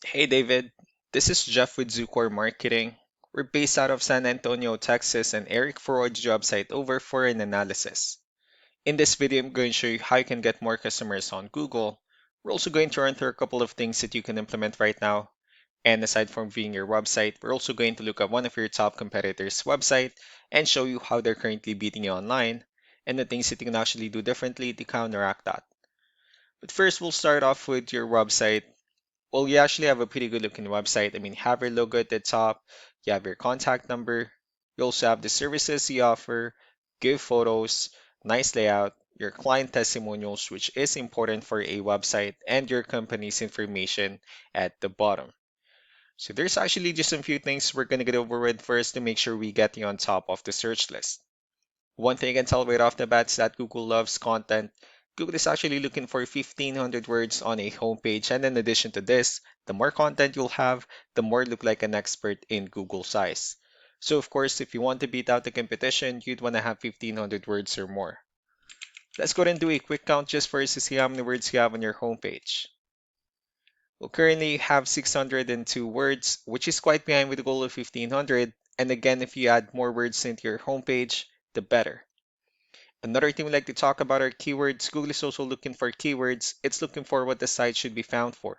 Hey David, this is Jeff with Zucor Marketing. We're based out of San Antonio, Texas, and Eric forwarded your website over for an analysis. In this video, I'm going to show you how you can get more customers on Google. We're also going to run through a couple of things that you can implement right now. And aside from viewing your website, we're also going to look at one of your top competitors' website and show you how they're currently beating you online and the things that you can actually do differently to counteract that. But first, we'll start off with your website. Well, you actually have a pretty good looking website. I mean, you have your logo at the top, you have your contact number, you also have the services you offer, good photos, nice layout, your client testimonials, which is important for a website, and your company's information at the bottom. So there's actually just a few things we're going to get over with first to make sure we get you on top of the search list. One thing I can tell right off the bat is that Google loves content. Google is actually looking for 1,500 words on a homepage, and in addition to this, the more content you'll have, the more you look like an expert in Google size. So of course, if you want to beat out the competition, you'd want to have 1,500 words or more. Let's go ahead and do a quick count just first to see how many words you have on your homepage. Well, currently you have 602 words, which is quite behind with the goal of 1,500. And again, if you add more words into your homepage, the better. Another thing we like to talk about are keywords. Google is also looking for keywords. It's looking for what the site should be found for.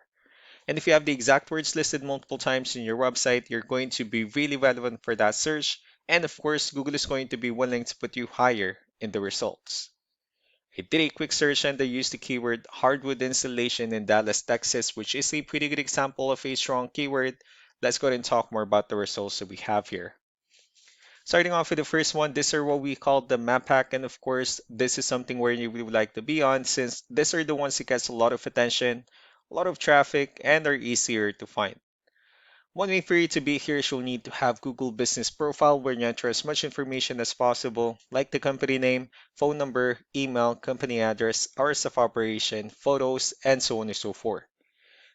And if you have the exact words listed multiple times in your website, you're going to be really relevant for that search. And of course, Google is going to be willing to put you higher in the results. I did a quick search and I used the keyword hardwood installation in Dallas, Texas, which is a pretty good example of a strong keyword. Let's go ahead and talk more about the results that we have here. Starting off with the first one, these are what we call the map pack, and of course, this is something where you would like to be on since these are the ones that gets a lot of attention, a lot of traffic, and are easier to find. One way for you to be here is you'll need to have Google Business Profile where you enter as much information as possible, like the company name, phone number, email, company address, hours of operation, photos, and so on and so forth.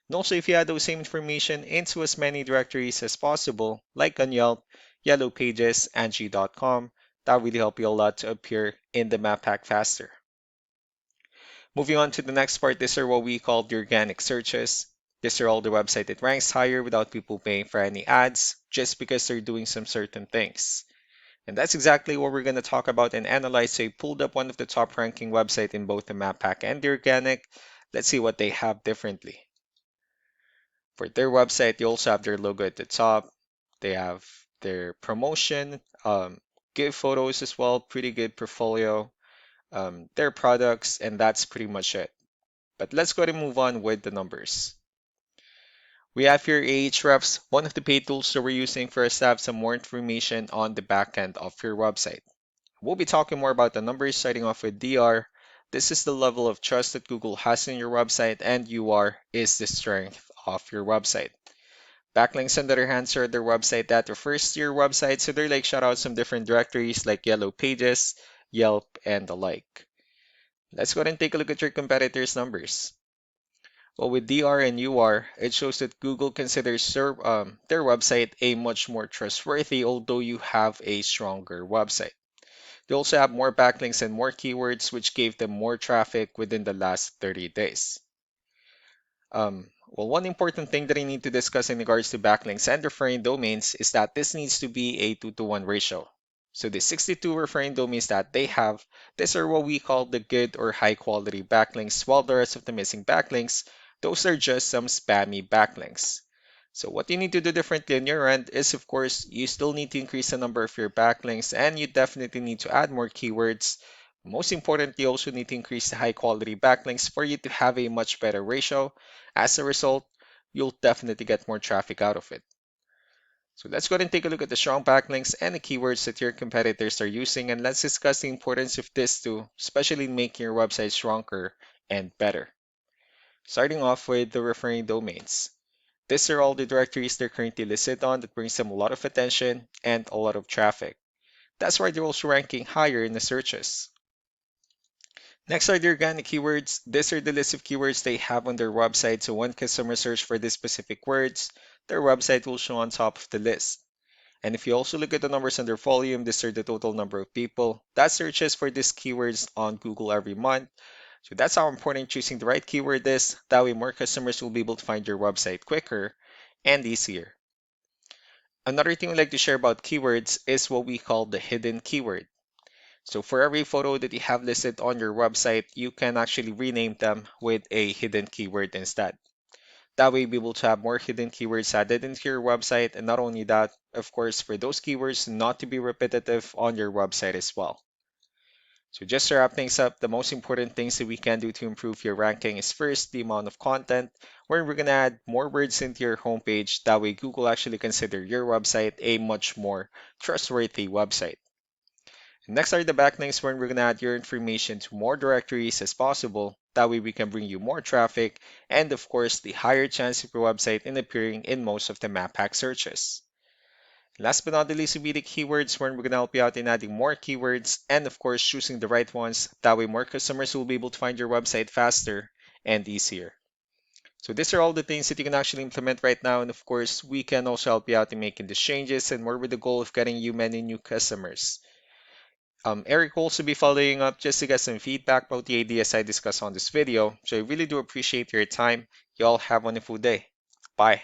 And also, if you add those same information into as many directories as possible, like on Yelp, Yellow Pages, Angie.com, that will really help you a lot to appear in the map pack faster. Moving on to the next part, these are what we call the organic searches. These are all the website that ranks higher without people paying for any ads, just because they're doing some certain things. And that's exactly what we're going to talk about and analyze. So I pulled up one of the top ranking websites in both the map pack and the organic. Let's see what they have differently. For their website, they also have their logo at the top. They have their promotion, good photos as well, pretty good portfolio, their products, and that's pretty much it. But let's go ahead and move on with the numbers. We have here Ahrefs, one of the paid tools that we're using for us to have some more information on the back end of your website. We'll be talking more about the numbers starting off with DR. This is the level of trust that Google has in your website, and UR is the strength of your website. Backlinks, on the other hand, are their website that refers to your website, so they're like shout out some different directories like Yellow Pages, Yelp, and the like. Let's go ahead and take a look at your competitors' numbers. Well, with DR and UR, it shows that Google considers their website a much more trustworthy, although you have a stronger website. They also have more backlinks and more keywords, which gave them more traffic within the last 30 days. Well, one important thing that I need to discuss in regards to backlinks and referring domains is that this needs to be a 2-to-1 ratio. So the 62 referring domains that they have, these are what we call the good or high quality backlinks, while the rest of the missing backlinks, those are just some spammy backlinks. So what you need to do differently on your end is, of course, you still need to increase the number of your backlinks and you definitely need to add more keywords. Most importantly, you also need to increase the high quality backlinks for you to have a much better ratio. As a result, you'll definitely get more traffic out of it. So let's go ahead and take a look at the strong backlinks and the keywords that your competitors are using, and let's discuss the importance of this too, especially in making your website stronger and better. Starting off with the referring domains. These are all the directories they're currently listed on that brings them a lot of attention and a lot of traffic. That's why they're also ranking higher in the searches. Next are the organic keywords. These are the list of keywords they have on their website, so when customers search for these specific words, their website will show on top of the list. And if you also look at the numbers under volume, these are the total number of people that searches for these keywords on Google every month. So that's how important choosing the right keyword is. That way, more customers will be able to find your website quicker and easier. Another thing we like to share about keywords is what we call the hidden keyword. So for every photo that you have listed on your website, you can actually rename them with a hidden keyword instead. That way, you'll be able to have more hidden keywords added into your website. And not only that, of course, for those keywords not to be repetitive on your website as well. So just to wrap things up, the most important things that we can do to improve your ranking is first the amount of content, where we're going to add more words into your homepage. That way, Google actually consider your website a much more trustworthy website. Next are the backlinks, where we're going to add your information to more directories as possible. That way, we can bring you more traffic and, of course, the higher chance of your website in appearing in most of the map pack searches. Last but not the least will be the keywords, where we're going to help you out in adding more keywords and, of course, choosing the right ones. That way, more customers will be able to find your website faster and easier. So these are all the things that you can actually implement right now. And of course, we can also help you out in making these changes and more with the goal of getting you many new customers. Eric will also be following up just to get some feedback about the ideas I discussed on this video. So I really do appreciate your time. You all have a wonderful day. Bye.